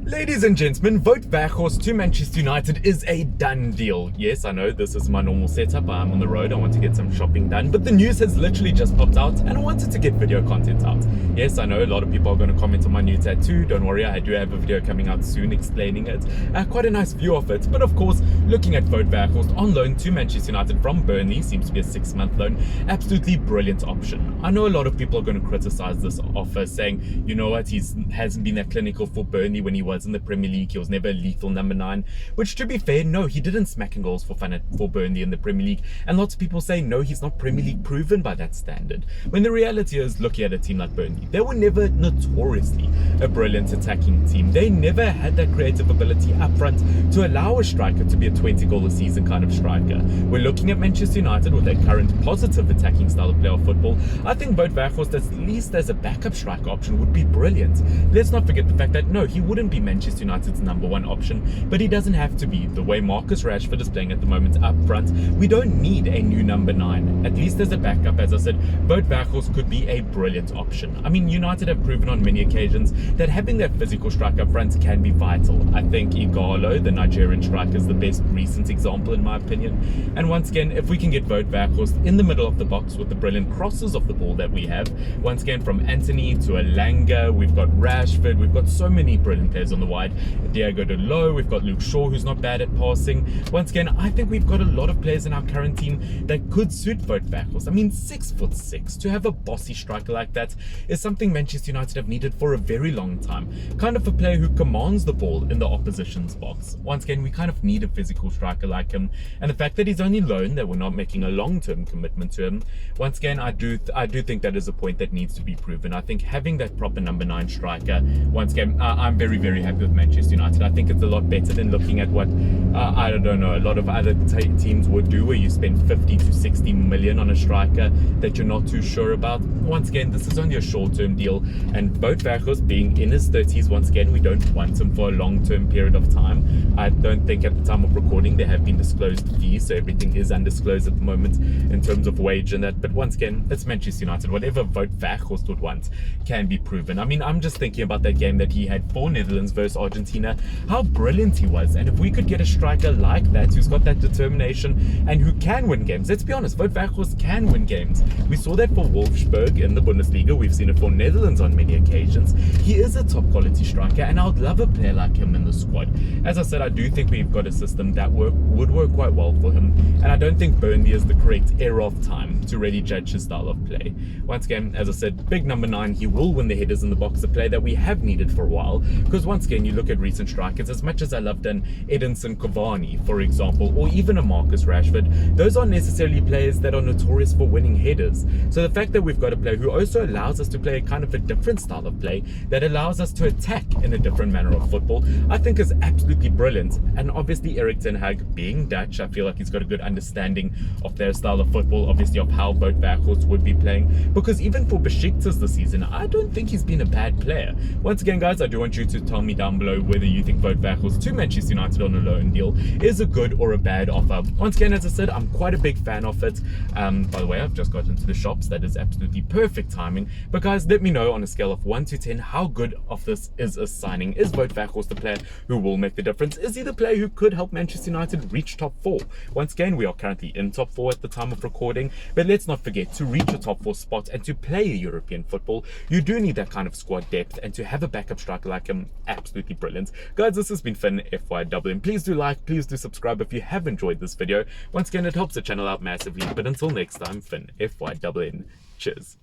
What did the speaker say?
Ladies and gentlemen, Wout Weghorst to Manchester United is a done deal. Yes, I know this is my normal setup. I'm on the road. I want to get some shopping done. But the news has literally just popped out and I wanted to get video content out. Yes, I know a lot of people are going to comment on my new tattoo. Don't worry, I do have a video coming out soon explaining it. Quite a nice view of it. But of course, looking at Wout Weghorst on loan to Manchester United from Burnley, seems to be a 6-month loan. Absolutely brilliant option. I know a lot of people are going to criticize this offer, saying, you know what, he hasn't been that clinical for Burnley when he was in the Premier League. He was never a lethal number 9, which, to be fair, no, he didn't smack in goals for fun for Burnley in the Premier League. And lots of people say, no, he's not Premier League proven by that standard. When the reality is, looking at a team like Burnley, they were never notoriously a brilliant attacking team. They never had that creative ability up front to allow a striker to be a 20-goal a season kind of striker. We're looking at Manchester United with their current positive attacking style of play of football. I think Wout Weghorst, at least as a backup striker option, would be brilliant. Let's not forget the fact that, no, he wouldn't be Manchester United's number 1 option, but he doesn't have to be. The way Marcus Rashford is playing at the moment up front, we don't need a new number 9. At least as a backup, as I said, Wout Weghorst could be a brilliant option. I mean, United have proven on many occasions that having that physical striker up front can be vital. I think Igalo, the Nigerian striker, is the best recent example in my opinion. And once again, if we can get Wout Weghorst in the middle of the box with the brilliant crosses of the ball that we have, once again from Anthony to Elanga, we've got Rashford, we've got so many brilliant players on the wide. Diego De Lo, we've got Luke Shaw, who's not bad at passing. Once again, I think we've got a lot of players in our current team that could suit Wout Weghorst. I mean, 6'6", to have a bossy striker like that is something Manchester United have needed for a very long time. Kind of a player who commands the ball in the opposition's box. Once again, we kind of need a physical striker like him, and the fact that he's only loan, that we're not making a long-term commitment to him, once again, I do think that is a point that needs to be proven. I think having that proper number 9 striker, once again, I'm very, very happy with Manchester United. I think it's a lot better than looking at what I don't know, a lot of other teams would do, where you spend 50 to 60 million on a striker that you're not too sure about. Once again, this is only a short-term deal, and Wout Weghorst being in his 30s, once again, we don't want him for a long-term period of time. I don't think at the time of recording there have been disclosed fees, so everything is undisclosed at the moment in terms of wage and that. But once again, it's Manchester United. Whatever Wout Weghorst would want can be proven. I mean, I'm just thinking about that game that he had for Netherlands versus Argentina, how brilliant he was. And if we could get a striker like that, who's got that determination and who can win games, let's be honest, Wout Weghorst can win games. We saw that for Wolfsburg in the Bundesliga. We've seen it for Netherlands on many occasions. He is a top quality striker, and I would love a player like him in the squad. As I said, I do think we've got a system that would work quite well for him, and I don't think Burnley is the correct era of time to really judge his style of play. Once again, as I said, big number 9, he will win the headers in the box, a play that we have needed for a while, because once again, you look at recent strikers, as much as I loved an Edinson Cavani, for example, or even a Marcus Rashford, those aren't necessarily players that are notorious for winning headers. So the fact that we've got a player who also allows us to play kind of a different style of play, that allows us to attack in a different manner of football, I think is absolutely brilliant. And obviously Erik ten Hag, being Dutch, I feel like he's got a good understanding of their style of football, obviously of how Wout Weghorst would be playing, because even for Besiktas this season, I don't think he's been a bad player. Once again, guys, I do want you to tell me down below whether you think Wout Weghorst to Manchester United on a loan deal is a good or a bad offer. Once again, as I said, I'm quite a big fan of it. By the way, I've just got into the shops. That is absolutely perfect timing. But guys, let me know on a scale of 1 to 10 how good of this is a signing. Is Wout Weghorst the player who will make the difference? Is he the player who could help Manchester United reach top 4? Once again, we are currently in top 4 at the time of recording, but let's not forget, to reach a top 4 spot and to play European football, you do need that kind of squad depth, and to have a backup striker like him, absolutely brilliant. Guys, this has been Finn FYWN. Please do like, please do subscribe if you have enjoyed this video. Once again, it helps the channel out massively, but until next time, Finn FYWN. Cheers.